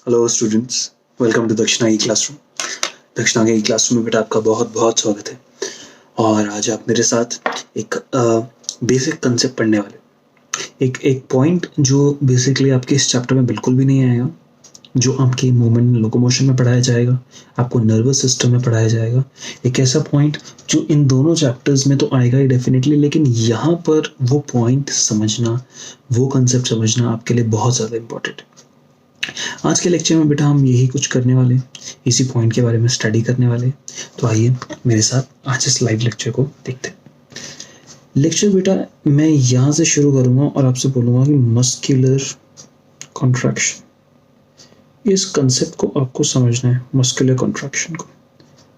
Hello students, welcome to दक्षिणा ई classroom. दक्षिणा के ई क्लासरूम में बेटा आपका बहुत बहुत स्वागत है। और आज आप मेरे साथ एक बेसिक कंसेप्ट पढ़ने वाले, एक पॉइंट जो बेसिकली आपके इस चैप्टर में बिल्कुल भी नहीं आएगा, जो आपके मूवमेंट लोकोमोशन में पढ़ाया जाएगा, आपको नर्वस सिस्टम में पढ़ाया जाएगा। एक ऐसा पॉइंट जो इन दोनों चैप्टर्स में तो आएगा ही डेफिनेटली, लेकिन यहाँ पर वो पॉइंट समझना, वो कंसेप्ट समझना आपके लिए बहुत ज़्यादा इम्पोर्टेंट है। आज के लेक्चर में बेटा हम यही कुछ करने वाले, इसी पॉइंट के बारे में स्टडी करने वाले। तो आइए मेरे साथ आज इस लाइव लेक्चर को देखते हैं। लेक्चर बेटा मैं यहाँ से शुरू करूँगा और आपसे बोलूँगा कि मस्कुलर कॉन्ट्रैक्शन, इस कंसेप्ट को आपको समझना है। मस्कुलर कॉन्ट्रैक्शन को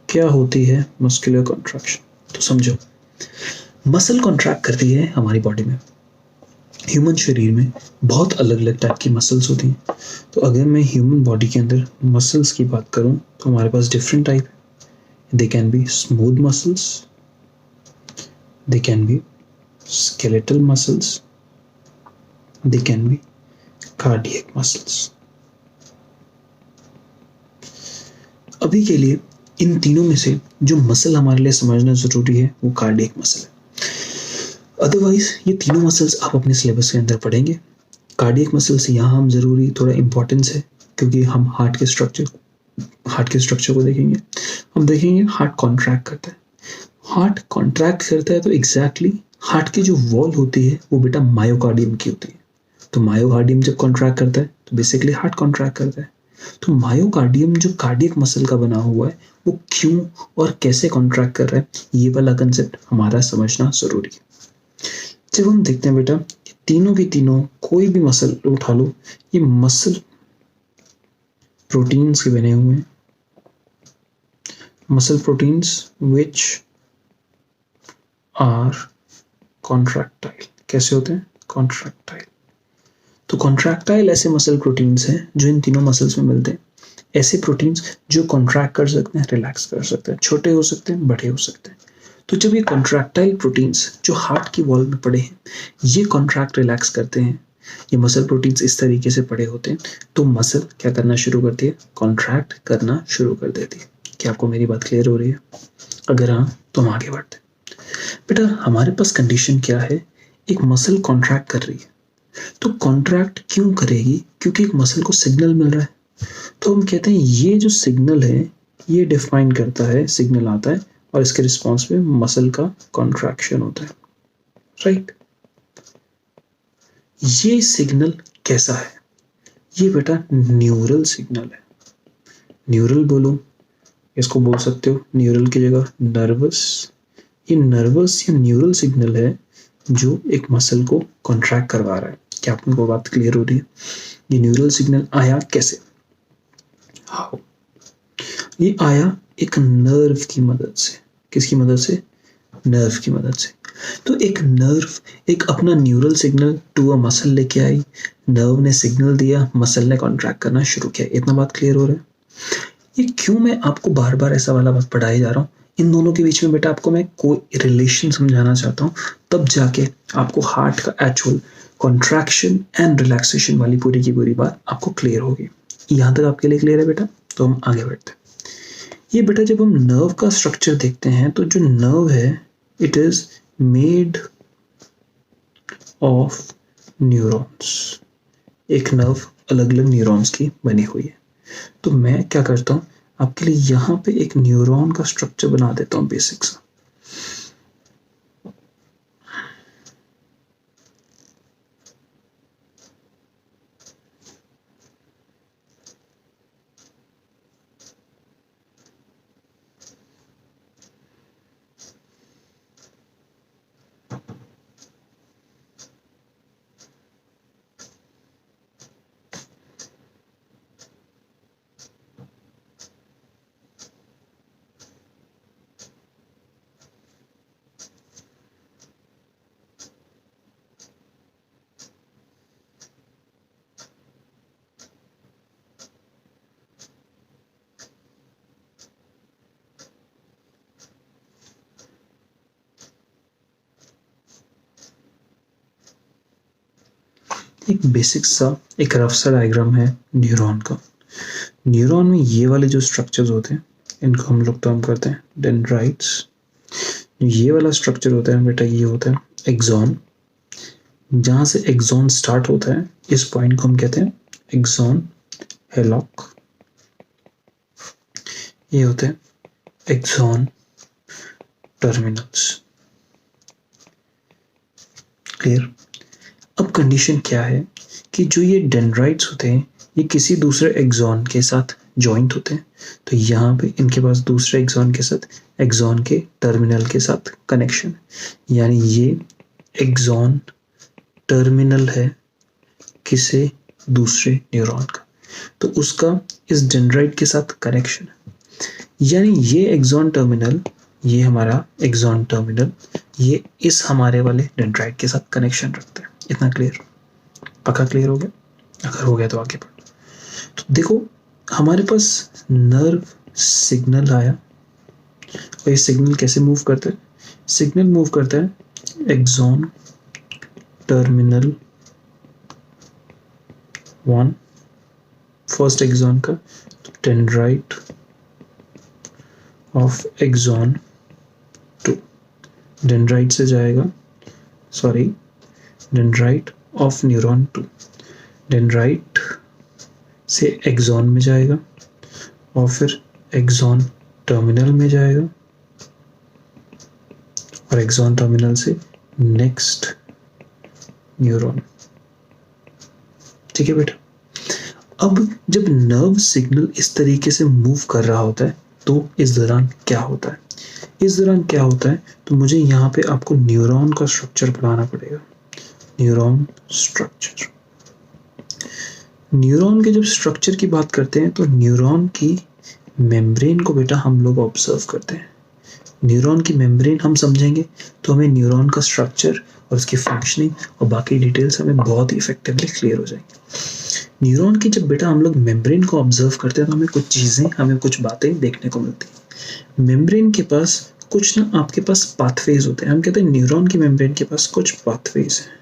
क्या होती है मस्कुलर कॉन्ट्रैक्शन, तो समझो। मसल कॉन्ट्रैक्ट करती है हमारी बॉडी में। ह्यूमन शरीर में बहुत अलग अलग टाइप की मसल्स होती हैं। तो अगर मैं ह्यूमन बॉडी के अंदर मसल्स की बात करूं तो हमारे पास डिफरेंट टाइप है। They can be smooth muscles, they can be skeletal muscles, they can be cardiac muscles. अभी के लिए इन तीनों में से जो मसल हमारे लिए समझना जरूरी है वो कार्डियक मसल है। अदरवाइज ये तीनों मसल्स आप अपने सिलेबस के अंदर पढ़ेंगे। कार्डियक मसल्स यहाँ हम जरूरी थोड़ा इंपॉर्टेंस है, क्योंकि हम हार्ट के स्ट्रक्चर को देखेंगे। हम देखेंगे हार्ट कॉन्ट्रैक्ट करता है। हार्ट कॉन्ट्रैक्ट करता है तो एग्जैक्टली हार्ट की जो वॉल होती है वो बेटा मायोकार्डियम की होती है। तो मायोकार्डियम जब कॉन्ट्रैक्ट करता है तो बेसिकली हार्ट कॉन्ट्रैक्ट करता है। तो मायोकार्डियम जो कार्डियक मसल का बना हुआ है वो क्यों और कैसे कॉन्ट्रैक्ट कर रहा है, ये वाला कंसेप्ट हमारा समझना जरूरी है। जब हम देखते हैं बेटा तीनों की तीनों, कोई भी मसल उठा लो, ये मसल प्रोटीन्स के बने हुए हैं। Muscle proteins which are contractile. कैसे होते हैं? कॉन्ट्रैक्टाइल। तो कॉन्ट्रैक्टाइल ऐसे मसल प्रोटीन्स हैं जो इन तीनों मसल्स में मिलते हैं। ऐसे प्रोटीन्स जो कॉन्ट्रैक्ट कर सकते हैं, रिलैक्स कर सकते हैं, छोटे हो सकते हैं, बड़े हो सकते हैं। तो जब ये कॉन्ट्रैक्टाइल प्रोटीन्स जो हार्ट की वॉल में पड़े हैं, ये कॉन्ट्रैक्ट रिलैक्स करते हैं, ये मसल प्रोटीन्स इस तरीके से पड़े होते हैं, तो मसल क्या करना शुरू करती है? कॉन्ट्रैक्ट करना शुरू कर देती है। क्या आपको मेरी बात क्लियर हो रही है? अगर हाँ तो हम आगे बढ़ते हैं। बेटा हमारे पास कंडीशन क्या है? एक मसल कॉन्ट्रैक्ट कर रही है, तो कॉन्ट्रैक्ट क्यों करेगी? क्योंकि एक मसल को सिग्नल मिल रहा है। तो हम कहते हैं ये जो सिग्नल है ये डिफाइन करता है, सिग्नल आता है और इसके रिस्पॉन्स में मसल का कॉन्ट्रैक्शन होता है, राइट। ये सिग्नल कैसा है? ये बेटा न्यूरल सिग्नल है। न्यूरल बोलो, इसको बोल सकते हो न्यूरल की जगह नर्वस। ये नर्वस या न्यूरल सिग्नल है जो एक मसल को कॉन्ट्रैक्ट करवा रहा है। क्या आपको बात क्लियर हो रही है? ये न्यूरल सिग्नल आया कैसे? हाउ? ये आया एक नर्व की मदद से। किसकी मदद से? नर्व की मदद से। तो एक नर्व एक अपना neural signal to a muscle लेके आई, नर्व ने सिग्नल दिया, मसल ने कॉन्ट्रैक्ट करना शुरू किया। इतना बात क्लियर हो रहा है? ये क्यों मैं आपको बार बार ऐसा वाला बात पढ़ाए जा रहा हूँ? इन दोनों के बीच में बेटा आपको मैं कोई रिलेशन समझाना चाहता हूँ, तब जाके आपको हार्ट का एक्चुअल कॉन्ट्रैक्शन एंड रिलैक्सेशन वाली पूरी की पूरी बात आपको क्लियर होगी। यहाँ तक आपके लिए क्लियर है बेटा? तो हम आगे बढ़ते हैं। ये बेटा जब हम नर्व का स्ट्रक्चर देखते हैं तो जो नर्व है it is made of neurons. एक नर्व अलग अलग न्यूरॉन्स की बनी हुई है। तो मैं क्या करता हूँ आपके लिए यहाँ पे एक न्यूरॉन का स्ट्रक्चर बना देता हूँ बेसिक सा। एक बेसिक सा एक रफ सा डायग्राम है न्यूरॉन का। न्यूरॉन में ये वाले जो स्ट्रक्चर्स होते हैं इनको हम लोग टर्म करते हैं डेंड्राइट्स। ये वाला स्ट्रक्चर होता है बेटा, ये होता है एक्सॉन। जहां से एक्सॉन स्टार्ट होता है इस पॉइंट को हम कहते हैं एक्सॉन हेलॉक। ये होते हैं एक्सॉन टर्मिनल्स। क्लियर? अब कंडीशन क्या है कि जो ये डेंड्राइट्स होते हैं ये किसी दूसरे एक्सॉन के साथ जॉइंट होते हैं, तो यहाँ पे इनके पास दूसरे एक्सॉन के साथ एक्सॉन के टर्मिनल के साथ कनेक्शन, यानी ये एक्सॉन टर्मिनल है किसी दूसरे न्यूरॉन का, तो उसका इस डेंड्राइट के साथ कनेक्शन है। यानी ये एक्सॉन टर्मिनल, ये हमारा एक्सॉन टर्मिनल, ये इस हमारे वाले डेंड्राइट के साथ कनेक्शन रखते हैं। इतना क्लियर? पक्का क्लियर हो गया? अगर हो गया तो आगे बढ़ो। तो देखो हमारे पास नर्व सिग्नल आया और ये सिग्नल कैसे मूव करता है? सिग्नल मूव करता है एक्सॉन टर्मिनल 1 फर्स्ट एक्सॉन का, डेंड्राइट ऑफ एक्सॉन 2। डेंड्राइट से जाएगा, sorry, dendrite of neuron 2, dendrite से एक्सॉन में जाएगा और फिर एक्सॉन टर्मिनल में जाएगा और एक्सॉन टर्मिनल से नेक्स्ट न्यूरॉन। ठीक है बेटा? अब जब नर्व सिग्नल इस तरीके से मूव कर रहा होता है तो इस दौरान क्या होता है? इस दौरान क्या होता है तो मुझे यहाँ पे आपको न्यूरॉन का स्ट्रक्चर पढ़ाना पड़ेगा। Neuron structure. न्यूरॉन के जब स्ट्रक्चर की बात करते हैं तो न्यूरॉन की मेम्ब्रेन को बेटा हम लोग ऑब्जर्व करते हैं। न्यूरॉन की मेम्ब्रेन हम समझेंगे तो हमें न्यूरॉन का स्ट्रक्चर और उसकी फंक्शनिंग और बाकी डिटेल्स हमें बहुत ही इफेक्टिवली क्लियर हो जाएंगी। न्यूरॉन की जब बेटा हम लोग मेम्ब्रेन को ऑब्जर्व करते हैं तो हमें कुछ चीज़ें, हमें कुछ बातें देखने को मिलती हैं। मेम्ब्रेन के पास कुछ ना आपके पास पाथवेज होते हैं। हम कहते हैं न्यूरॉन की मेम्ब्रेन के पास कुछ पाथवेज हैं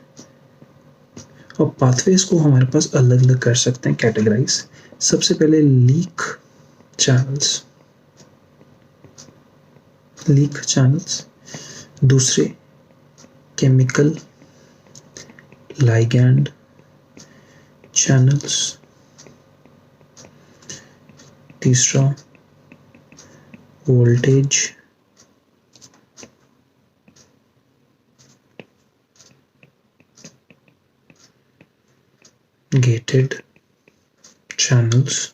और पाथवेज को हमारे पास अलग अलग कर सकते हैं कैटेगराइज। सबसे पहले लीक चैनल्स, लीक चैनल्स, दूसरे केमिकल लाइगैंड चैनल्स, तीसरा वोल्टेज गेटेड चैनल्स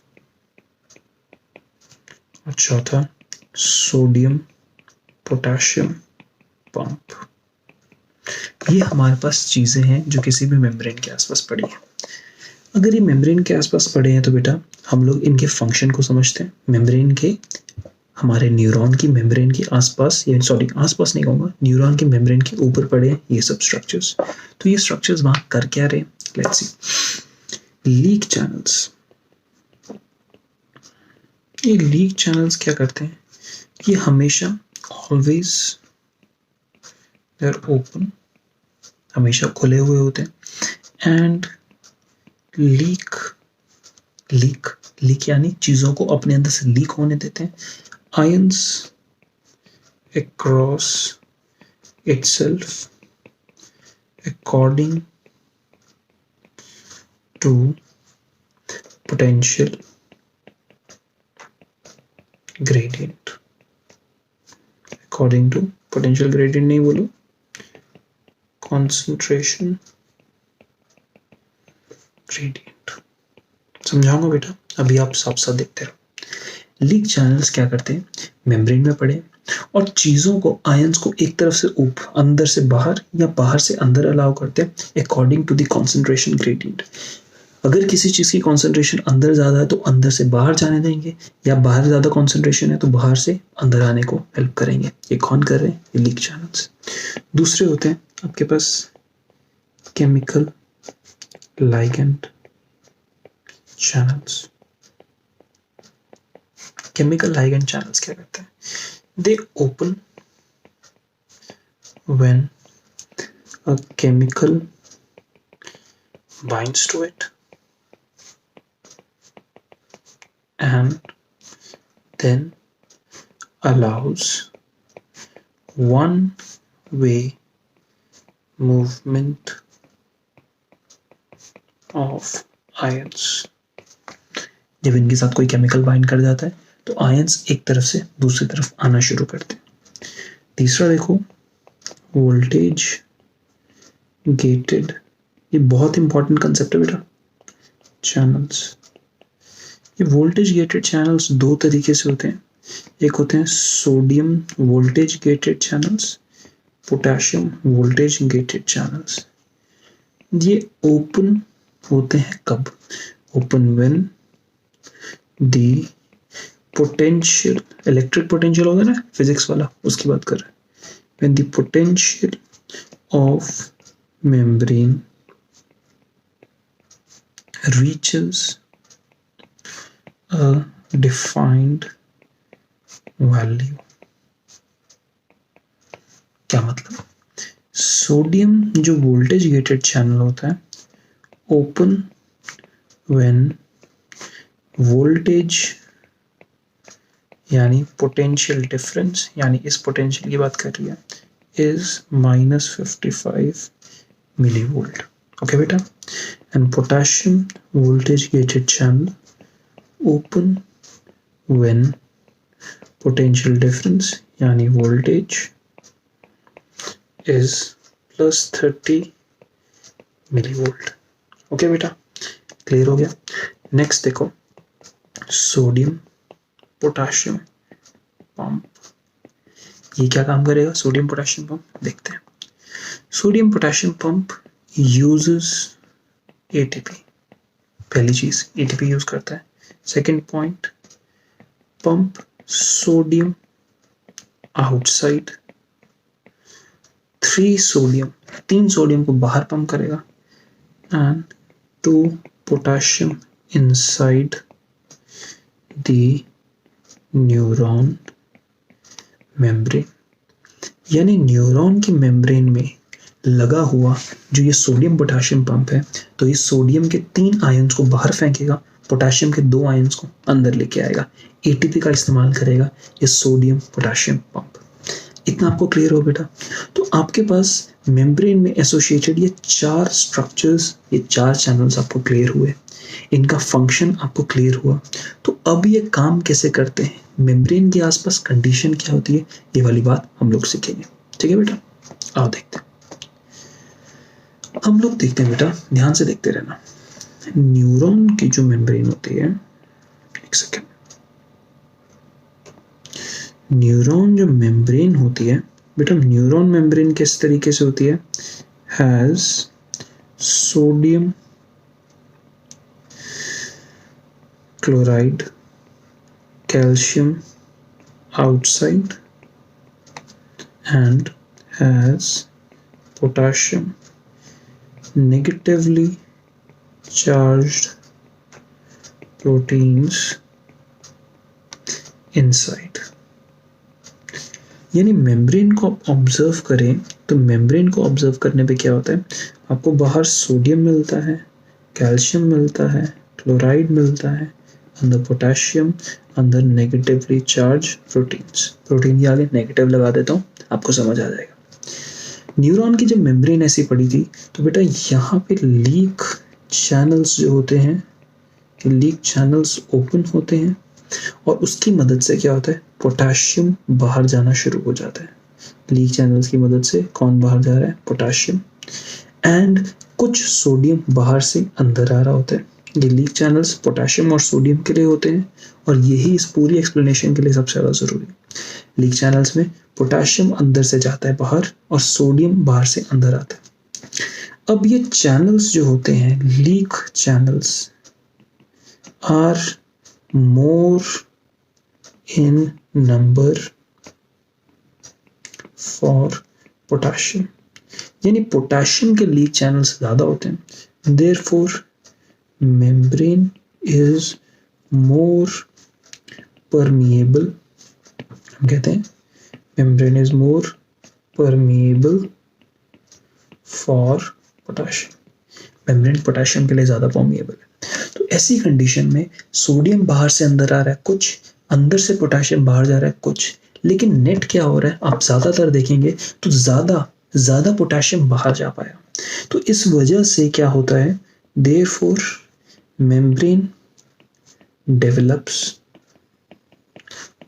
और चौथा सोडियम पोटेशियम पंप। ये हमारे पास चीज़ें हैं जो किसी भी मेम्ब्रेन के आसपास पड़ी हैं। अगर ये मेम्ब्रेन के आसपास पड़े हैं तो बेटा हम लोग इनके फंक्शन को समझते हैं। मेम्ब्रेन के, हमारे न्यूरॉन की मेम्ब्रेन के आसपास, या सॉरी आसपास नहीं कहूँगा, न्यूरॉन के मेम्ब्रेन के ऊपर पड़े हैं ये सब स्ट्रक्चर्स। तो ये स्ट्रक्चर्स वहाँ कर क्या रहे? Let's see. लीक चैनल्स, ये लीक चैनल्स क्या करते हैं? ये हमेशा ऑलवेज दे आर ओपन, हमेशा खुले हुए होते हैं। एंड लीक, लीक लीक यानी चीज़ों को अपने अंदर से लीक होने देते हैं। Ions across itself according to potential gradient, according to potential gradient नहीं बोलो, concentration gradient। समझाऊंगा बेटा, अभी आप साफ साफ देखते रहो। लीक चैनल्स क्या करते हैं? मेम्ब्रेन में पड़े और चीज़ों को, आयंस को एक तरफ से ऊपर, अंदर से बाहर या बाहर से अंदर अलाउ करते हैं according to the concentration gradient. अगर किसी चीज़ की कॉन्सेंट्रेशन अंदर ज़्यादा है तो अंदर से बाहर जाने देंगे, या बाहर ज़्यादा कॉन्सेंट्रेशन है तो बाहर से अंदर आने को हेल्प करेंगे। ये कौन कर रहे हैं? ये लीक चैनल्स। दूसरे होते हैं आपके पास chemical ligand channels. Chemical ligand channels क्या करते हैं? They open when a chemical binds to it and then allows one way movement of ions। जब इनके साथ कोई केमिकल बाइंड कर जाता है तो आयंस एक तरफ से दूसरी तरफ आना शुरू करते हैं। तीसरा देखो, वोल्टेज गेटेड, ये बहुत इंपॉर्टेंट कंसेप्ट है बेटा, चैनल्स। ये वोल्टेज गेटेड चैनल्स दो तरीके से होते हैं, एक होते हैं sodium voltage gated channels, potassium voltage gated channels. ये ओपन होते हैं कब? Open when the potential, electric potential होगा ना, फिजिक्स वाला, उसकी बात कर रहे हैं। When the potential of membrane reaches a defined value। क्या मतलब? सोडियम जो वोल्टेज गेटेड चैनल होता है, ओपन व्हेन वोल्टेज यानी पोटेंशियल डिफरेंस, यानी इस पोटेंशियल की बात कर रही है, is -55 millivolt। okay beta, and potassium voltage gated channel open when potential difference yani voltage is +30 millivolt। okay beta, clear हो गया। next देखो, सोडियम पोटेशियम पंप, ये क्या काम करेगा? सोडियम पोटेशियम पंप देखते हैं। Sodium potassium pump uses ATP, पहली चीज एटीपी यूज करता है। Second point, pump sodium outside, 3 sodium, 3 sodium को बाहर पंप करेगा, and 2 potassium inside the neuron membrane. यानी न्यूरॉन की मेम्ब्रेन में लगा हुआ जो ये सोडियम पोटेशियम पंप है, तो ये सोडियम के 3 आयंस को बाहर फेंकेगा, पोटेशियम के 2 आयंस को अंदर लेके आएगा, एटीपी का इस्तेमाल करेगा ये सोडियम पोटेशियम पंप। इतना आपको क्लियर हो बेटा? तो आपके पास मेम्ब्रेन में एसोसिएटेड ये 4 स्ट्रक्चर्स, ये 4 चैनल्स आपको क्लियर हुए, इनका फंक्शन आपको क्लियर हुआ। तो अब ये काम कैसे करते हैं, मेम्ब्रेन के आसपास कंडीशन क्या होती है, ये वाली बात हम लोग सीखेंगे। ठीक है बेटा, आओ देखते हैं। हम लोग देखते हैं बेटा, ध्यान से देखते रहना। न्यूरॉन की जो मेम्ब्रेन होती है, एक सेकेंड, न्यूरॉन जो मेम्ब्रेन होती है बेटा, न्यूरॉन मेम्ब्रेन किस तरीके से होती है? Has sodium chloride, calcium outside and has potassium negatively charged proteins inside। यानी मेम्ब्रेन को ऑब्जर्व करें तो मेम्ब्रेन को ऑब्जर्व करने पे क्या होता है, आपको बाहर सोडियम मिलता है, कैल्शियम मिलता है, क्लोराइड मिलता है, अंदर पोटेशियम, अंदर नेगेटिवली चार्ज प्रोटीन्स। प्रोटीन के आगे नेगेटिव लगा देता हूँ, आपको समझ आ जाएगा। न्यूरॉन की जब मेम्ब्रेन ऐसी पड़ी थी तो बेटा यहाँ पे लीक चैनल्स जो होते हैं, लीक चैनल्स ओपन होते हैं और उसकी मदद से क्या होता है, पोटेशियम बाहर जाना शुरू हो जाता है। लीक चैनल्स की मदद से कौन बाहर जा रहा है? पोटेशियम, एंड कुछ सोडियम बाहर से अंदर आ रहा होता है। ये लीक चैनल्स पोटेशियम और सोडियम के लिए होते हैं और यही इस पूरी एक्सप्लेनेशन के लिए सबसे ज़्यादा ज़रूरी है। लीक चैनल्स में पोटेशियम अंदर से जाता है बाहर और सोडियम बाहर से अंदर आता है। अब ये चैनल्स जो होते हैं, leak channels are more in number for potassium, यानी पोटेशियम के लीक चैनल्स ज़्यादा होते हैं। Therefore membrane is more permeable, हम कहते हैं membrane is more permeable for potassium। membrane potassium के लिए ज़्यादा permeable है। तो ऐसी कंडीशन में सोडियम बाहर से अंदर आ रहा है कुछ, अंदर से पोटेशियम बाहर जा रहा है कुछ, लेकिन नेट क्या हो रहा है आप ज्यादातर देखेंगे तो ज्यादा पोटेशियम बाहर जा पाया। तो इस वजह से क्या होता है, therefore membrane develops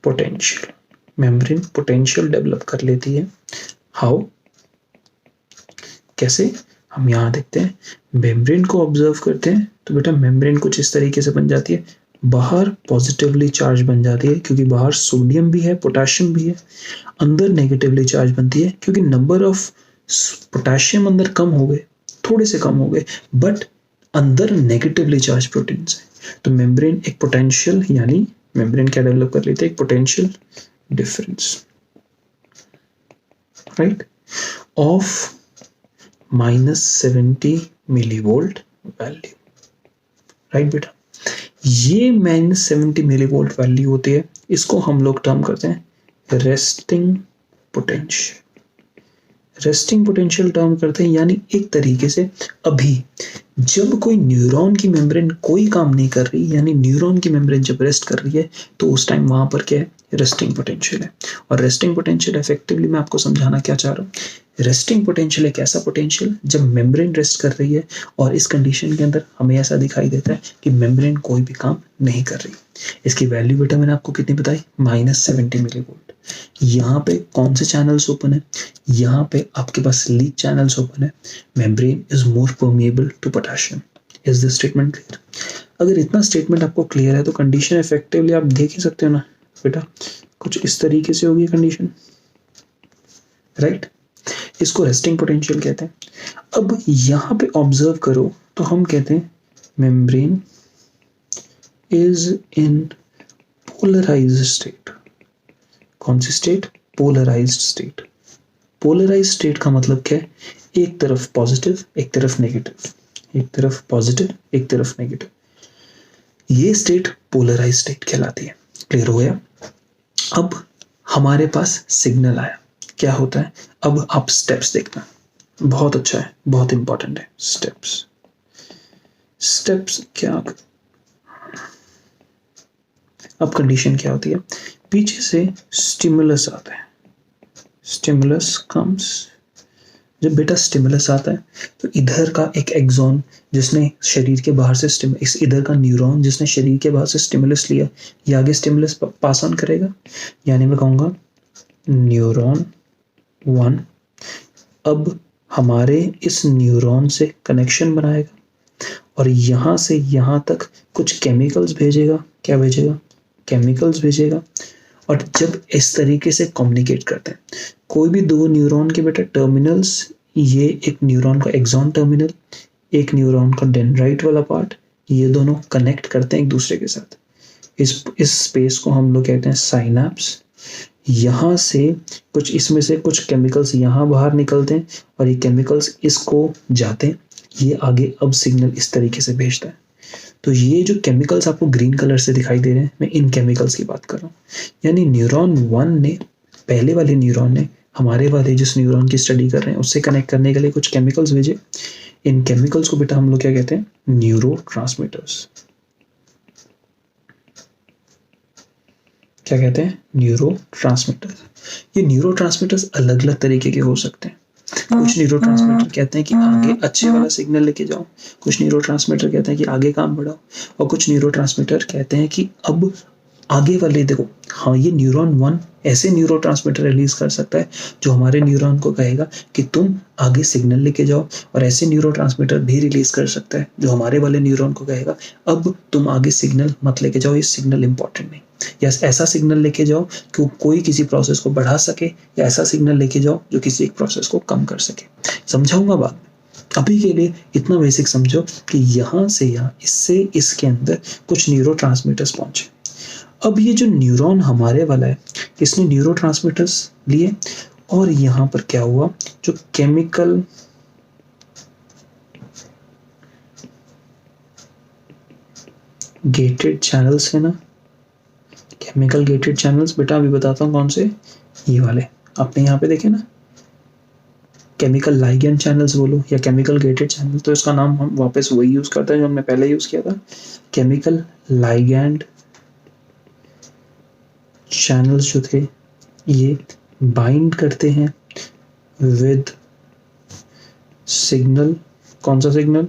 potential, membrane potential develop कर लेती है। हाउ, कैसे, हम यहां देखते हैं मेम्ब्रेन को ऑब्जर्व करते हैं तो बेटा मेम्ब्रेन कुछ इस तरीके से बन जाती है, बाहर पॉजिटिवली चार्ज बन जाती है क्योंकि बाहर सोडियम भी है पोटेशियम भी है, अंदर नेगेटिवली चार्ज बनती है क्योंकि नंबर ऑफ पोटेशियम अंदर कम हो गए, थोड़े से कम हो गए, बट अंदर नेगेटिवली चार्ज प्रोटीन्स है। तो मेम्ब्रेन एक पोटेंशियल, यानी मेम्ब्रेन क्या डेवलप कर लेते हैं, एक potential difference, right, of -70 millivolt value, right बेटा। ये -70 मिलीवोल्ट वैल्यू होती है, इसको हम लोग टर्म करते हैं resting potential, resting potential term करते हैं। यानी एक तरीके से अभी जब कोई न्यूरॉन की मेम्ब्रेन कोई काम नहीं कर रही, यानी न्यूरॉन की मेम्ब्रेन जब रेस्ट कर रही है तो उस टाइम वहां पर क्या है, रेस्टिंग पोटेंशियल है। और रेस्टिंग पोटेंशियल इफेक्टिवली मैं आपको समझाना क्या चाह रहा हूँ, रेस्टिंग पोटेंशियल एक ऐसा पोटेंशियल जब मेम्ब्रेन रेस्ट कर रही है और इस कंडीशन के अंदर हमें ऐसा दिखाई देता है कि मेम्ब्रेन कोई भी काम नहीं कर रही। इसकी वैल्यू बेटा मैंने आपको कितनी बताई, -70 मिलीवोल्ट। यहाँ पे कौन से चैनल्स ओपन है, यहाँ पे आपके पास लीक चैनल्स ओपन है, membrane is more permeable to potassium. Is this statement clear? अगर इतना स्टेटमेंट आपको क्लियर है तो कंडीशन इफेक्टिवली आप देख ही सकते हो ना बेटा, कुछ इस तरीके से होगी कंडीशन, राइट। इसको रेस्टिंग पोटेंशियल कहते हैं। अब यहां पे ऑब्जर्व करो तो हम कहते हैं membrane is in polarised state. कौन सी state, polarised state. Polarised state का मतलब क्या है, एक तरफ पॉजिटिव एक तरफ नेगेटिव, एक तरफ पॉजिटिव एक तरफ नेगेटिव, ये स्टेट पोलराइज्ड स्टेट कहलाती है। क्लियर हो गया? अब हमारे पास सिग्नल आया, क्या होता है, अब आप स्टेप्स देखना, बहुत अच्छा है, बहुत इंपॉर्टेंट है। स्टेप्स, स्टेप्स क्या, अब कंडीशन क्या होती है, पीछे से स्टिमुलस आता है, स्टिमुलस कम्स। जब बेटा स्टिमुलस आता है तो इधर का एक एक्सॉन जिसने शरीर के बाहर से इस इधर का न्यूरॉन जिसने शरीर के बाहर से स्टिमुलस लिया, ये आगे स्टिमुलस पास ऑन करेगा, यानी मैं कहूँगा न्यूरॉन 1 अब हमारे इस न्यूरॉन से कनेक्शन बनाएगा और यहाँ से यहाँ तक कुछ केमिकल्स भेजेगा। क्या भेजेगा? केमिकल्स भेजेगा। और जब इस तरीके से कम्युनिकेट करते हैं, कोई भी दो न्यूरॉन के बेटा टर्मिनल्स, ये एक न्यूरॉन का एक्सॉन टर्मिनल, एक न्यूरॉन का डेंड्राइट वाला पार्ट, ये दोनों कनेक्ट करते हैं एक दूसरे के साथ। इस स्पेस को हम लोग कहते हैं साइनैप्स। यहाँ से कुछ, इसमें से कुछ केमिकल्स यहाँ बाहर निकलते हैं और ये केमिकल्स इसको जाते हैं, ये आगे अब सिग्नल इस तरीके से भेजता है। तो ये जो केमिकल्स आपको ग्रीन कलर से दिखाई दे रहे हैं, मैं इन केमिकल्स की बात कर रहा हूँ। यानी न्यूरॉन 1 ने, पहले वाले न्यूरॉन ने हमारे वाले जिस न्यूरॉन की स्टडी कर रहे हैं उससे कनेक्ट करने के लिए कुछ केमिकल्स भेजे। इन केमिकल्स को बेटा हम लोग क्या कहते हैं? न्यूरोट्रांसमीटर्स। क्या कहते हैं? न्यूरोट्रांसमीटर्स। ये न्यूरोट्रांसमीटर्स अलग अलग तरीके के हो सकते हैं। कुछ न्यूरोट्रांसमीटर कहते हैं कि आगे अच्छे वाला सिग्नल लेके जाओ, कुछ न्यूरोट्रांसमीटर कहते हैं कि आगे काम बढ़ाओ, और कुछ न्यूरोट्रांसमीटर कहते हैं कि अब आगे वाले देखो। हाँ, ये न्यूरॉन 1 ऐसे न्यूरोट्रांसमीटर रिलीज कर सकता है जो हमारे न्यूरॉन को कहेगा कि तुम आगे सिग्नल लेके जाओ, और ऐसे न्यूरोट्रांसमीटर भी रिलीज कर सकता है जो हमारे वाले न्यूरॉन को कहेगा अब तुम आगे सिग्नल मत लेके जाओ, ये सिग्नल इंपॉर्टेंट नहीं, या ऐसा सिग्नल लेके जाओ कि कोई किसी प्रोसेस को बढ़ा सके, या ऐसा सिग्नल लेके जाओ जो किसी एक प्रोसेस को कम कर सके। समझाऊंगा बाद में, अभी के लिए इतना बेसिक समझो कि यहाँ से यहाँ, इससे इसके अंदर कुछ न्यूरोट्रांसमीटर्स पहुंचे। अब ये जो न्यूरॉन हमारे वाला है, इसने न्यूरोट्रांसमीटर्स लिए और यहाँ पर क्या हुआ, जो केमिकल गेटेड चैनल्स है ना, केमिकल गेटेड चैनल्स, बेटा अभी बताता हूँ कौन से, ये वाले आपने यहाँ पे देखे ना, केमिकल लाइगेंड चैनल्स बोलो या केमिकल गेटेड चैनल, तो इसका नाम हम वापस वही यूज करते हैं जो हमने पहले यूज किया था, केमिकल लाइगेंड चैनल्स जो थे ये बाइंड करते हैं विद सिग्नल, कौन सा सिग्नल,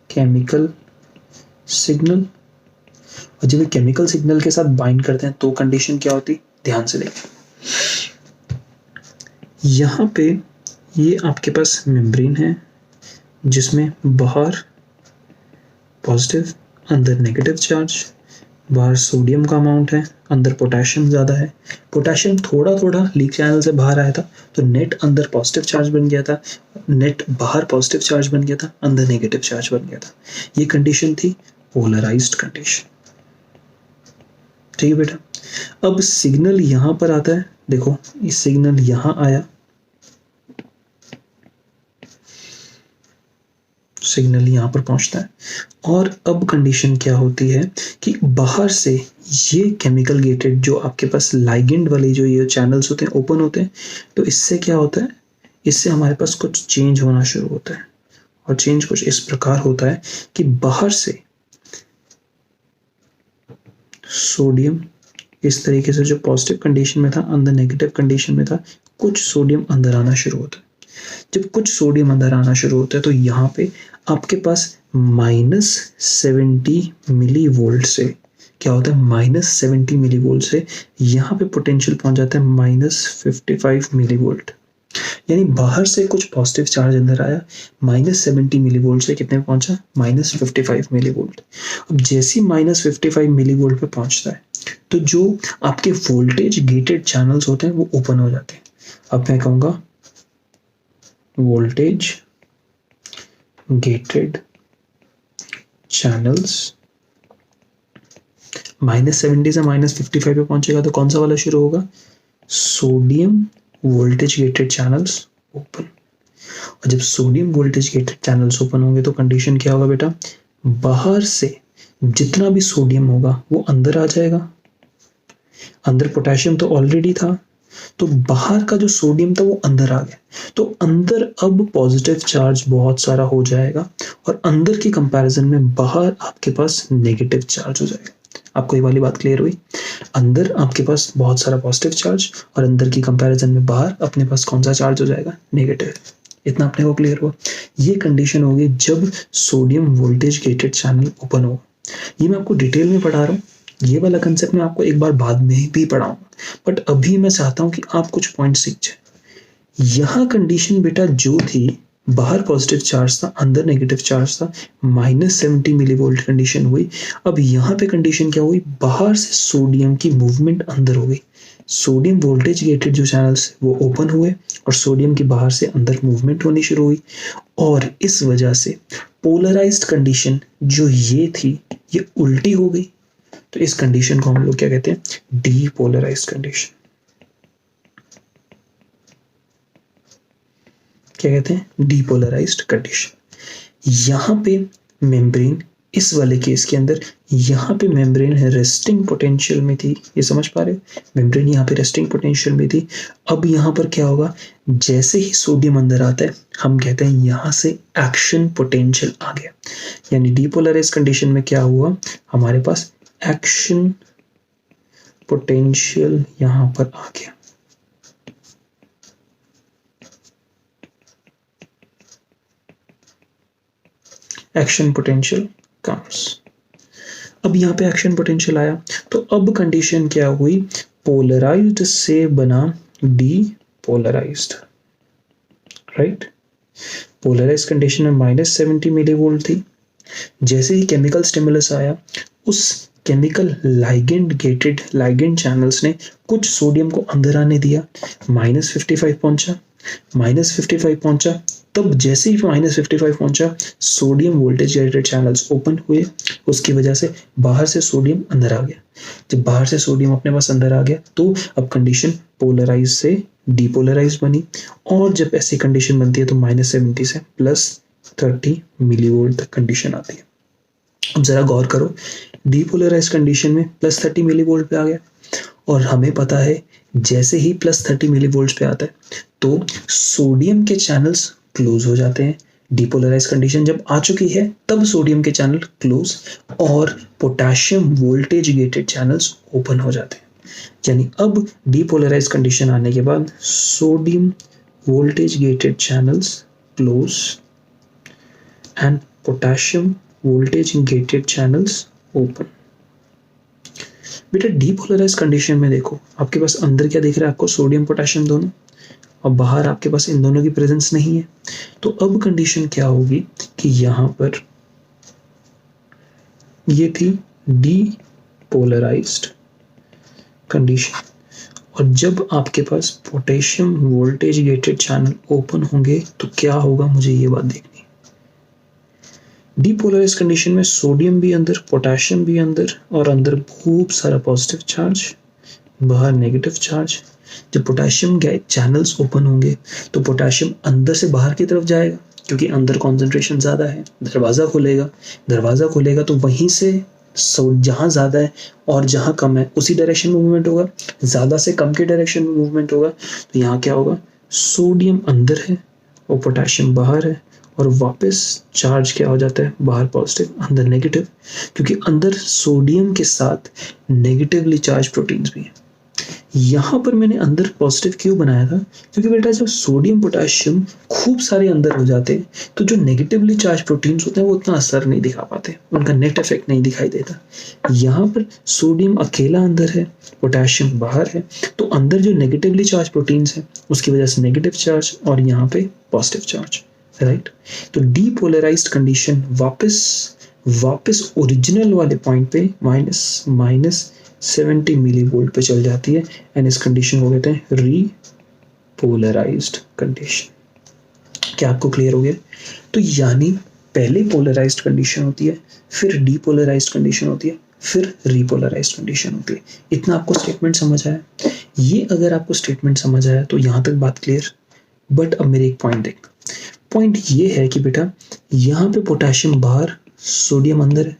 केमिकल सिग्नल। और जब ये केमिकल सिग्नल के साथ बाइंड करते हैं तो कंडीशन क्या होती, ध्यान से देखिए। यहाँ पे ये आपके पास मेम्ब्रेन है जिसमें बाहर पॉजिटिव अंदर नेगेटिव चार्ज, बाहर सोडियम का अमाउंट है, अंदर पोटेशियम ज़्यादा है, पोटेशियम थोड़ा थोड़ा लीक चैनल से बाहर आया था तो नेट अंदर पॉजिटिव चार्ज बन गया था, नेट बाहर पॉजिटिव चार्ज बन गया था, अंदर नेगेटिव चार्ज बन गया था। ये कंडीशन थी पोलराइज्ड कंडीशन। ठीक है बेटा, अब सिग्नल यहां पर आता है, देखो ये सिग्नल यहां आया, सिग्नल यहां पर पहुंचता है, और अब कंडीशन क्या होती है कि बाहर से ये केमिकल गेटेड जो आपके पास लाइगेंड वाले जो ये चैनल्स होते हैं ओपन होते हैं, तो इससे क्या होता है, इससे हमारे पास कुछ चेंज होना शुरू होता है। और चेंज कुछ इस प्रकार होता है कि बाहर से सोडियम इस तरीके से जो पॉजिटिव कंडीशन में था अंदर नेगेटिव कंडीशन में था, कुछ सोडियम अंदर आना शुरू होता है। जब कुछ सोडियम अंदर आना शुरू होता है तो यहाँ पे आपके पास -70 मिली वोल्ट से क्या होता है, -70 मिली वोल्ट से यहाँ पे पोटेंशियल पहुंच जाता है -55 मिली वोल्ट। यानी बाहर से कुछ पॉजिटिव चार्ज अंदर आया, -70 मिली वोल्ट से कितने पे पहुंचा, -55 मिली वोल्ट। अब जैसे -55 मिली वोल्ट पे पहुंचता है तो जो आपके वोल्टेज गेटेड चैनल्स होते हैं वो ओपन हो जाते हैं। अब मैं कहूंगा वोल्टेज गेटेड चैनल्स, -70 से -55 पे पहुंचेगा तो कौन सा वाला शुरू होगा, sodium voltage gated channels open. और जब sodium voltage gated channels open होंगे तो कंडीशन क्या होगा बेटा, बाहर से जितना भी सोडियम होगा वो अंदर आ जाएगा, अंदर पोटेशियम तो ऑलरेडी था तो बाहर का जो सोडियम था वो अंदर आ गया, तो अंदर अब पॉजिटिव चार्ज बहुत सारा हो जाएगा और अंदर की कंपैरिजन में बाहर आपके पास नेगेटिव चार्ज हो जाएगा। आपको ये वाली बात क्लियर हुई, अंदर आपके पास बहुत सारा पॉजिटिव चार्ज और अंदर की कंपैरिजन में बाहर अपने पास कौन सा चार्ज हो जाएगा, नेगेटिव। इतना अपने को क्लियर हुआ। ये कंडीशन होगी जब sodium voltage gated channel open हो। ये मैं आपको डिटेल में पढ़ा रहा हूँ, ये वाला कंसेप्ट मैं आपको एक बार बाद में भी पढ़ाऊंगा, बट अभी मैं चाहता हूं कि आप कुछ पॉइंट सीख जाए। यहां कंडीशन बेटा जो थी, बाहर पॉजिटिव चार्ज था अंदर नेगेटिव चार्ज था, -70 मिली वोल्ट कंडीशन हुई। अब यहाँ पे कंडीशन क्या हुई, बाहर से सोडियम की मूवमेंट अंदर हो गई, सोडियम वोल्टेज गेटेड जो चैनल्स वो ओपन हुए और सोडियम की बाहर से अंदर मूवमेंट होनी शुरू हुई, और इस वजह से पोलराइज्ड कंडीशन जो ये थी ये उल्टी हो गई। तो इस कंडीशन को हम लोग क्या कहते हैं, डीपोलराइज्ड कंडीशन। क्या कहते हैं, डीपोलराइज्ड कंडीशन। यहां पे मेम्ब्रेन, इस वाले केस के अंदर यहाँ पे मेम्ब्रेन है रेस्टिंग पोटेंशियल में थी, ये समझ पा रहे हो, मेम्ब्रेन यहाँ पे रेस्टिंग पोटेंशियल में थी। अब यहाँ पर क्या होगा, जैसे ही सोडियम अंदर आता है हम कहते हैं यहाँ से एक्शन पोटेंशियल आ गया, यानी डीपोलराइज कंडीशन में क्या हुआ, हमारे पास एक्शन पोटेंशियल यहां पर आ गया। Action potential comes. अब यहाँ पे एक्शन पोटेंशियल आया तो अब कंडीशन क्या हुई, पोलराइज्ड से बना डीपोलराइज्ड, राइट। पोलराइज्ड कंडीशन में -70 मिली वोल्ट थी, जैसे ही केमिकल स्टिमुलस आया उस chemical ligand gated ligand channels ने कुछ सोडियम को अंदर आने दिया, -55 पहुंचा, -55 पहुंचा। तब जैसे ही -55 पहुंचा sodium voltage gated channels open हुए, उसकी वजह से बाहर से सोडियम अंदर आ गया। जब बाहर से सोडियम अपने पास अंदर आ गया तो अब कंडीशन पोलराइज से डीपोलराइज बनी, और जब ऐसी कंडीशन बनती है तो -70 से +30 मिलीवोल्ट तक कंडीशन आती है। अब जरा गौर करो, डीपोलराइज कंडीशन में +30 मिलीवोल्ट पे आ गया और हमें पता है जैसे ही +30 मिलीवोल्ट्स पे आता है तो सोडियम के चैनल्स क्लोज हो जाते हैं। डीपोलराइज कंडीशन जब आ चुकी है तब सोडियम के चैनल क्लोज और potassium voltage gated channels open हो जाते हैं। यानी अब डीपोलराइज कंडीशन आने के बाद sodium voltage gated channels close and potassium voltage gated channels open. बेटा डीपोलराइज कंडीशन में देखो आपके पास अंदर क्या दिख रहा है आपको, सोडियम पोटेशियम दोनों, और बाहर आपके पास इन दोनों की प्रेजेंस नहीं है। तो अब कंडीशन क्या होगी कि यहां पर ये थी डीपोलराइज्ड कंडीशन, और जब आपके पास potassium voltage gated channel open होंगे तो क्या होगा, मुझे ये बात देखनी। डीपोलराइज कंडीशन में सोडियम भी अंदर, पोटेशियम भी अंदर, और अंदर खूब सारा पॉजिटिव चार्ज, बाहर नेगेटिव चार्ज। जब पोटेशियम चैनल्स ओपन होंगे तो पोटेशियम अंदर से बाहर की तरफ जाएगा क्योंकि अंदर कॉन्सेंट्रेशन ज़्यादा है। दरवाज़ा खोलेगा तो वहीं से जहाँ ज़्यादा है और जहाँ कम है उसी डायरेक्शन में मूवमेंट होगा, ज़्यादा से कम के डायरेक्शन में मूवमेंट होगा। तो यहाँ क्या होगा, सोडियम अंदर है और पोटेशियम बाहर है, और वापस चार्ज क्या हो जाता है, बाहर पॉजिटिव अंदर नेगेटिव, क्योंकि अंदर सोडियम के साथ नेगेटिवली चार्ज प्रोटीन्स भी हैं। यहाँ पर मैंने अंदर पॉजिटिव क्यों बनाया था, क्योंकि बेटा जब सोडियम पोटेशियम खूब सारे अंदर हो जाते हैं तो जो नेगेटिवली चार्ज प्रोटीन्स होते हैं वो उतना असर नहीं दिखा पाते, उनका नेट इफेक्ट नहीं दिखाई देता। यहाँ पर सोडियम अकेला अंदर है, पोटेशियम बाहर है, तो अंदर जो नेगेटिवली चार्ज प्रोटीन्स हैं उसकी वजह से नेगेटिव चार्ज और यहाँ पे पॉजिटिव चार्ज, राइट। तो डीपोलराइज्ड कंडीशन वापस ओरिजिनल वाले पॉइंट पे माइनस 70 मिलीवोल्ट पे चल जाती है, एंड इस कंडीशन को कहते हैं रीपोलराइज्ड कंडीशन। क्या आपको क्लियर हो गया? तो यानी पहले पोलराइज्ड कंडीशन होती है, फिर डीपोलराइज्ड कंडीशन होती है, फिर रीपोलराइज्ड कंडीशन होती है। इतना आपको स्टेटमेंट समझ आया? ये अगर आपको स्टेटमेंट समझ आया तो यहाँ तक बात क्लियर। बट अब मेरे एक पॉइंट देख, पॉइंट ये है कि बेटा यहाँ पे पोटेशियम बाहर, सोडियम अंदर है।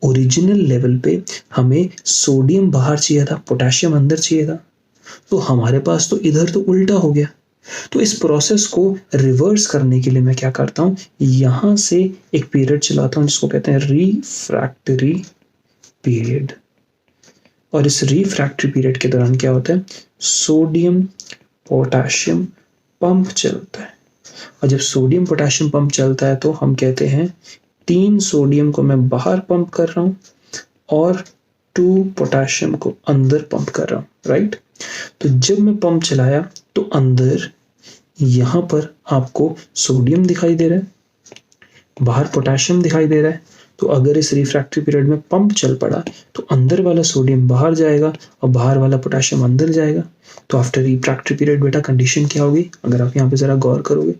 ओरिजिनल लेवल पे हमें सोडियम बाहर चाहिए था, पोटेशियम अंदर चाहिए था, तो हमारे पास तो इधर तो उल्टा हो गया। तो इस प्रोसेस को रिवर्स करने के लिए मैं क्या करता हूँ, यहाँ से एक पीरियड चलाता हूँ जिसको कहते हैं रिफ्रैक्टरी पीरियड। और इस रिफ्रैक्टरी पीरियड के दौरान क्या होता है, सोडियम पोटेशियम पंप चलता है। और जब सोडियम पोटेशियम पंप चलता है तो हम कहते हैं 3 सोडियम को मैं बाहर पंप कर रहा हूं और 2 पोटेशियम को अंदर पंप कर रहा हूं, राइट। तो जब मैं पंप चलाया तो अंदर यहां पर आपको सोडियम दिखाई दे रहा है, बाहर पोटेशियम दिखाई दे रहा है। तो अगर इस रिफ्रैक्टरी पीरियड में पंप चल पड़ा तो अंदर वाला सोडियम बाहर जाएगा और बाहर वाला पोटेशियम अंदर जाएगा। तो आफ्टर रिफ्रैक्टरी पीरियड बेटा कंडीशन क्या होगी, अगर आप यहाँ पे जरा गौर करोगे,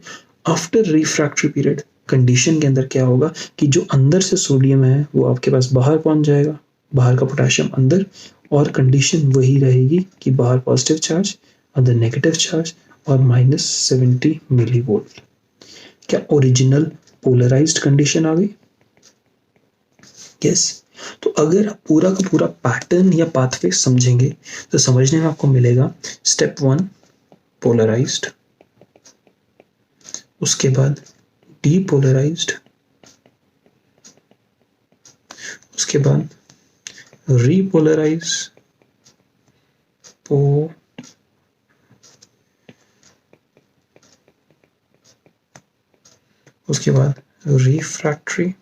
आफ्टर रिफ्रैक्टरी पीरियड कंडीशन के अंदर क्या होगा कि जो अंदर से सोडियम है वो आपके पास बाहर पहुंच जाएगा, बाहर का पोटेशियम अंदर, और कंडीशन वही रहेगी कि बाहर पॉजिटिव चार्ज, अंदर नेगेटिव चार्ज, और -70 मिलीवोल्ट। क्या ओरिजिनल पोलराइज्ड कंडीशन आ गई? यस। तो अगर आप पूरा का पूरा पैटर्न या पाथवे समझेंगे तो समझने में आपको मिलेगा स्टेप 1 पोलराइज्ड, उसके बाद डीपोलराइज्ड, उसके बाद रीपोलराइज, उसके बाद रिफ्रैक्टरी,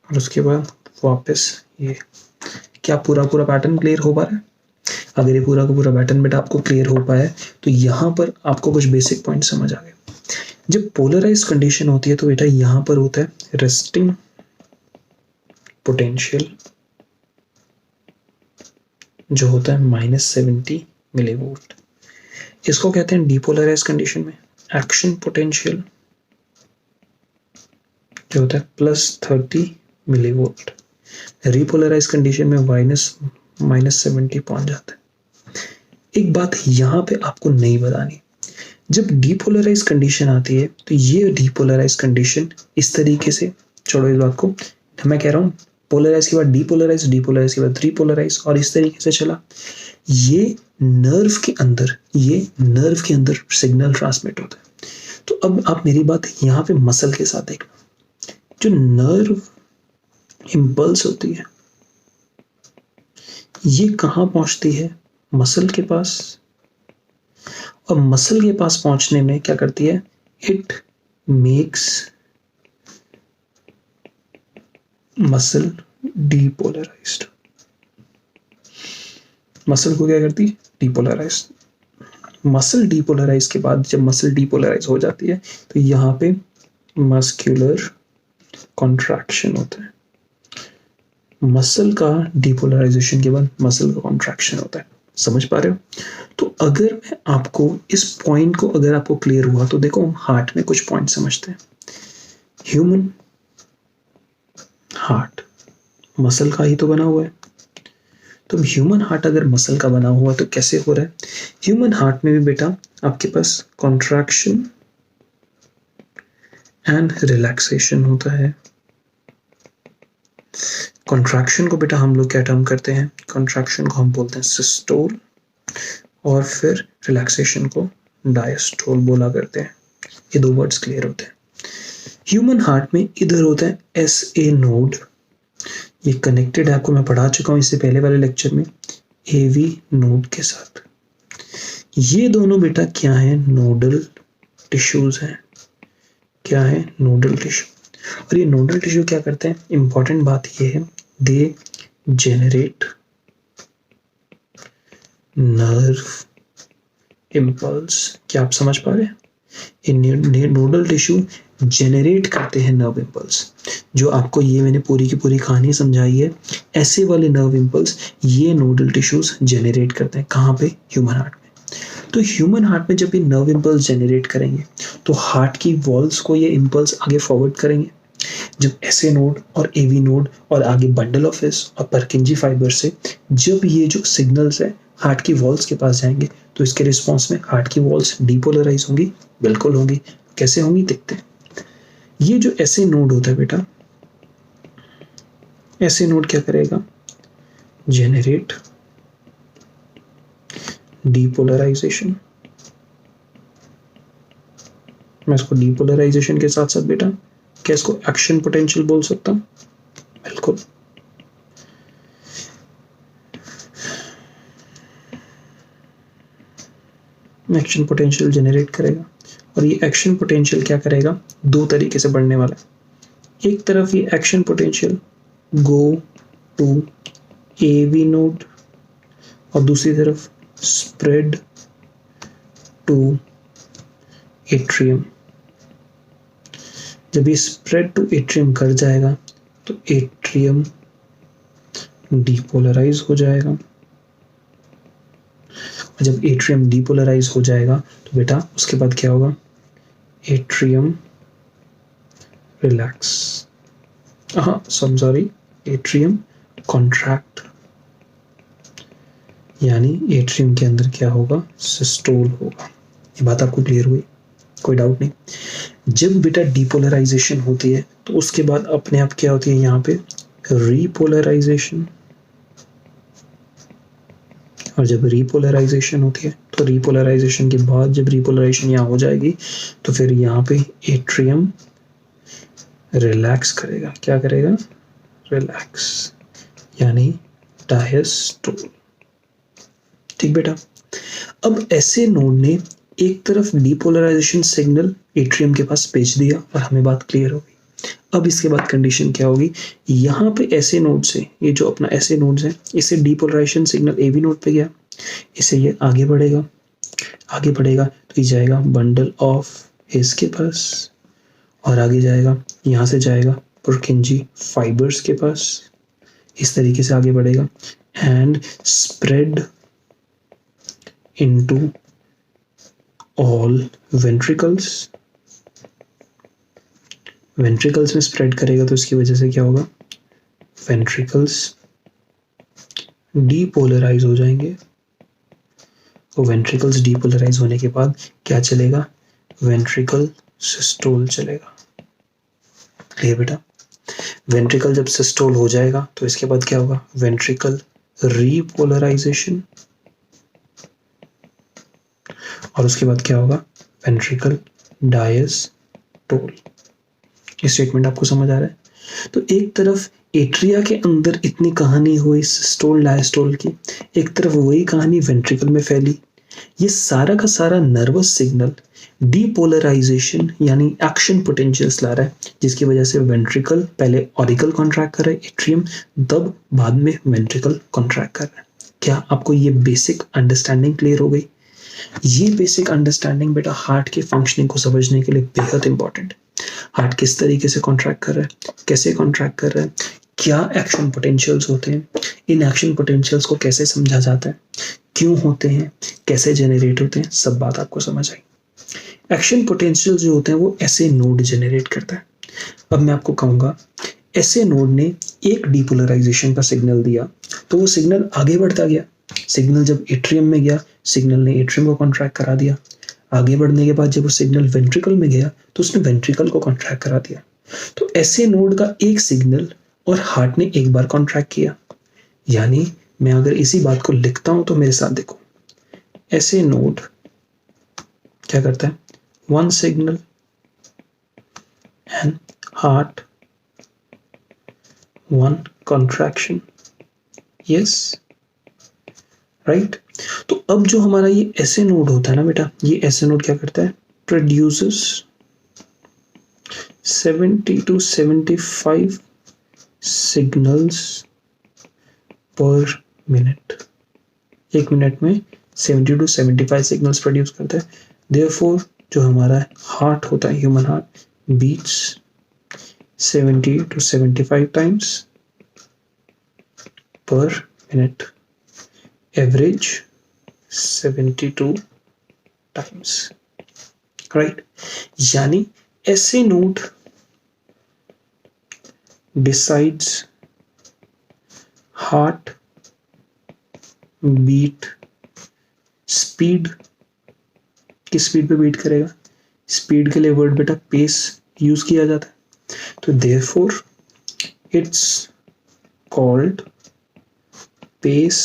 और उसके बाद वापस ये। क्या पूरा पैटर्न क्लियर हो पा रहा है? अगर ये पूरा का पूरा पैटर्न बेटा आपको क्लियर हो पाया तो यहाँ पर आपको कुछ बेसिक पॉइंट समझ आ गए। जब पोलराइज कंडीशन होती है तो बेटा यहाँ पर होता है रेस्टिंग पोटेंशियल, जो होता है -70 मिलीवोल्ट। इसको कहते हैं डीपोलराइज कंडीशन में एक्शन पोटेंशियल, जो होता है +30 मिलीवोल्ट। रिपोलराइज कंडीशन में -70 पहुंच जाता है। एक बात यहाँ पे आपको नहीं बतानी, जब डीपोलराइज कंडीशन आती है तो ये डीपोलराइज कंडीशन इस तरीके से, छोड़ो इस बात को, मैं कह रहा हूँ पोलराइज के बाद डीपोलराइज, डीपोलराइज के बाद रीपोलराइज, और इस तरीके से चला। ये नर्व के अंदर सिग्नल ट्रांसमिट होता है। तो अब आप मेरी बात यहाँ पे मसल के साथ देखना, जो नर्व इम्पल्स होती है ये कहाँ पहुंचती है? मसल के पास। और मसल के पास पहुंचने में क्या करती है? It makes muscle depolarised. Muscle को क्या करती है? डीपोलराइज। मसल डीपोलराइज के बाद जब मसल डीपोलराइज हो जाती है तो यहाँ पे मस्कुलर कॉन्ट्रैक्शन होता है। मसल का डीपोलराइजेशन के बाद मसल का कॉन्ट्रैक्शन होता है। समझ पा रहे हो? तो अगर मैं आपको इस पॉइंट को अगर आपको क्लियर हुआ तो देखो हम हार्ट में कुछ पॉइंट समझते हैं। ह्यूमन हार्ट मसल का ही तो बना हुआ है। तो ह्यूमन हार्ट अगर मसल का बना हुआ तो कैसे हो रहा है? ह्यूमन हार्ट में भी बेटा आपके पास कॉन्ट्रैक्शन एंड रिलैक्सेशन होता है। कॉन्ट्रैक्शन को बेटा हम लोग क्या टर्म करते हैं? कॉन्ट्रैक्शन को हम बोलते हैं सिस्टोल, और फिर रिलैक्सेशन को डायस्टोल बोला करते हैं। ये दो वर्ड्स क्लियर होते हैं। ह्यूमन हार्ट में इधर होता है SA नोड, ये कनेक्टेड है, आपको मैं पढ़ा चुका हूं इससे पहले वाले लेक्चर में, AV नोड के साथ। ये दोनों बेटा क्या है? नोडल टिश्यूज हैं। क्या है? Nodal tissue. और ये नोडल टिश्यू क्या करते हैं? इंपॉर्टेंट बात ये है, दे जेनरेट नर्व इम्पल्स। क्या आप समझ पा रहे हैं? ये नोडल टिश्यू जेनरेट करते हैं नर्व इम्पल्स। जो आपको ये मैंने पूरी की पूरी कहानी समझाई है, ऐसे वाले नर्व इम्पल्स ये नोडल टिश्यूज जेनरेट करते हैं। कहाँ पे? ह्यूमन हार्ट में। तो ह्यूमन हार्ट में जब ये नर्व इम्पल्स जेनरेट करेंगे तो हार्ट की वॉल्स को ये इम्पल्स आगे फॉरवर्ड करेंगे। जब SA नोड और AV नोड और आगे बंडल ऑफ हिस और परकिंजी फाइबर से जब ये जो सिग्नल्स है हार्ट की वॉल्स के पास जाएंगे तो इसके रिस्पॉन्स में हार्ट की वॉल्स डीपोलराइज होंगी। बिल्कुल होंगी। कैसे होंगी देखते हैं। ये जो SA नोड होता है बेटा, SA नोड क्या करेगा? Generate depolarisation. मैं इसको डीपोलराइजेशन के साथ साथ बेटा क्या इसको एक्शन पोटेंशियल बोल सकता हूं? बिल्कुल। एक्शन पोटेंशियल जेनरेट करेगा। और ये एक्शन पोटेंशियल क्या करेगा? दो तरीके से बढ़ने वाला है। एक तरफ ये action potential go to AV node और दूसरी तरफ स्प्रेड टू एट्रियम। जब ये स्प्रेड टू एट्रियम कर जाएगा तो एट्रियम डीपोलराइज हो जाएगा। और जब एट्रियम डीपोलराइज हो जाएगा तो बेटा उसके बाद क्या होगा? Atrium relax, sorry atrium contract, यानी एट्रियम के अंदर क्या होगा? सिस्टोल होगा। ये बात आपको क्लियर हुई? कोई डाउट नहीं। जब बेटा डीपोलराइजेशन होती है तो उसके बाद अपने आप क्या होती है? यहाँ पे रीपोलराइजेशन। और जब रीपोलराइजेशन होती है तो रीपोलराइजेशन के बाद जब रीपोलराइजेशन यहाँ हो जाएगी तो फिर यहाँ पे एट्रियम रिलैक्स करेगा। क्या करेगा? रिलैक्स, यानी डायस्टोल। ठीक बेटा। अब ऐसे नोड ने एक तरफ डीपोलराइजेशन सिग्नल एट्रियम के पास भेज दिया और हमें बात क्लियर हो गई। अब इसके बाद कंडीशन क्या होगी? यहाँ पे ऐसे नोड से, ये जो अपना ऐसे नोड्स है, इससे डीपोलराइजेशन सिग्नल AV नोड पे गया, इससे ये आगे बढ़ेगा तो ये जाएगा बंडल ऑफ हिस के पास और आगे जाएगा, यहाँ से जाएगा पुरकिंजी फाइबर्स के पास, इस तरीके से आगे बढ़ेगा and spread into all ventricles. Ventricles में स्प्रेड करेगा तो इसकी वजह से क्या होगा? वेंट्रिकल्स डीपोलराइज हो जाएंगे। तो वेंट्रिकल्स डीपोलराइज होने के बाद क्या चलेगा? वेंट्रिकल सिस्टोल चलेगा। क्लियर बेटा? वेंट्रिकल जब सिस्टोल हो जाएगा तो इसके बाद क्या होगा, वेंट्रिकल रीपोलराइजेशन, और उसके बाद क्या होगा, वेंट्रिकल डायस्टोल। ये स्टेटमेंट आपको समझ आ रहा है? तो एक तरफ एट्रिया के अंदर इतनी कहानी हुई सिस्टोल डायस्टोल की, एक तरफ वही कहानी वेंट्रिकल में फैली। ये सारा का सारा नर्वस सिग्नल डीपोलराइजेशन यानी एक्शन पोटेंशियल्स ला रहा है, जिसकी वजह से वेंट्रिकल पहले ऑरिकल कॉन्ट्रैक्ट कर रहा है एट्रियम, तब बाद में वेंट्रिकल कॉन्ट्रैक्ट कर रहा है। क्या आपको ये बेसिक अंडरस्टैंडिंग क्लियर हो गई? ये बेसिक अंडरस्टैंडिंग बेटा हार्ट के फंक्शनिंग को समझने के लिए बेहद इंपॉर्टेंट। हार्ट किस तरीके से कॉन्ट्रैक्ट कर रहा है, कैसे कॉन्ट्रैक्ट कर रहा है, क्या एक्शन पोटेंशियल्स होते हैं, इन एक्शन पोटेंशियल्स को कैसे समझा जाता है, क्यों होते हैं, कैसे जनरेट होते हैं, सब बात आपको समझ आई। एक्शन पोटेंशियल जो होते हैं वो ऐसे नोड जनरेट करता है। अब मैं आपको कहूंगा ऐसे नोड ने एक डीपोलराइजेशन का सिग्नल दिया तो वो सिग्नल आगे बढ़ता गया। सिग्नल जब एट्रियम में गया, सिग्नल ने एट्रियम को कॉन्ट्रैक्ट करा दिया। आगे बढ़ने के बाद जब वो सिग्नल वेंट्रिकल में गया तो उसने वेंट्रिकल को कॉन्ट्रैक्ट करा दिया। तो ऐसे नोड का एक सिग्नल और हार्ट ने एक बार कॉन्ट्रैक्ट किया। यानी मैं अगर इसी बात को लिखता हूं तो मेरे साथ देखो, ऐसे नोड क्या करता है, one signal and heart one contraction, yes right. तो अब जो हमारा ये ऐसे नोड होता है ना बेटा, ये ऐसे नोड क्या करता है, प्रोड्यूसेस 70 to 75 सिग्नल्स पर मिनट। एक मिनट में 70 to 75 सिग्नल्स प्रोड्यूस करता है। देयरफॉर जो हमारा हार्ट होता है, human heart beats 70 to 75 times per minute, average 72 times, right. यानी ऐसे node decides heart beat speed. किस स्पीड पे बीट करेगा, स्पीड के लिए वर्ड बेटा पेस यूज किया जाता है। तो therefore it's called pace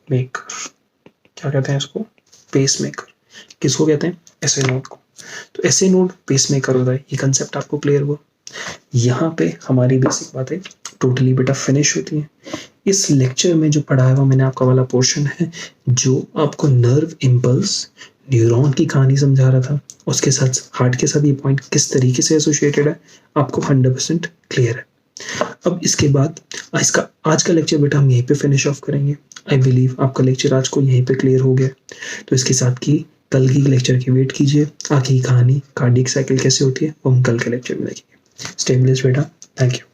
maker. क्या कहते हैं इसको, पेस मेकर। किसको कहते हैं, ऐसे नोड को। तो ऐसे नोड पेस मेकर होता है। ये कंसेप्ट आपको क्लियर हुआ? यहाँ पे हमारी बेसिक बातें टोटली बेटा फिनिश होती हैं। इस लेक्चर में जो पढ़ाया हुआ मैंने आपका वाला पोर्शन है, जो आपको नर्व इम्पल्स न्यूरॉन की कहानी समझा रहा था, उसके साथ हार्ट के साथ ये पॉइंट किस तरीके से एसोसिएटेड है, आपको 100% क्लियर है। अब इसके बाद इसका आज का लेक्चर बेटा हम यहीं पे फिनिश ऑफ करेंगे। आई बिलीव आपका लेक्चर आज को यहीं पे क्लियर हो गया। तो इसके साथ की कल की लेक्चर की वेट कीजिए। आगे की कहानी कार्डियक साइकिल कैसे होती है वो हम कल के लेक्चर में देखेंगे। स्टे ब्लेस्ड बेटा, थैंक यू।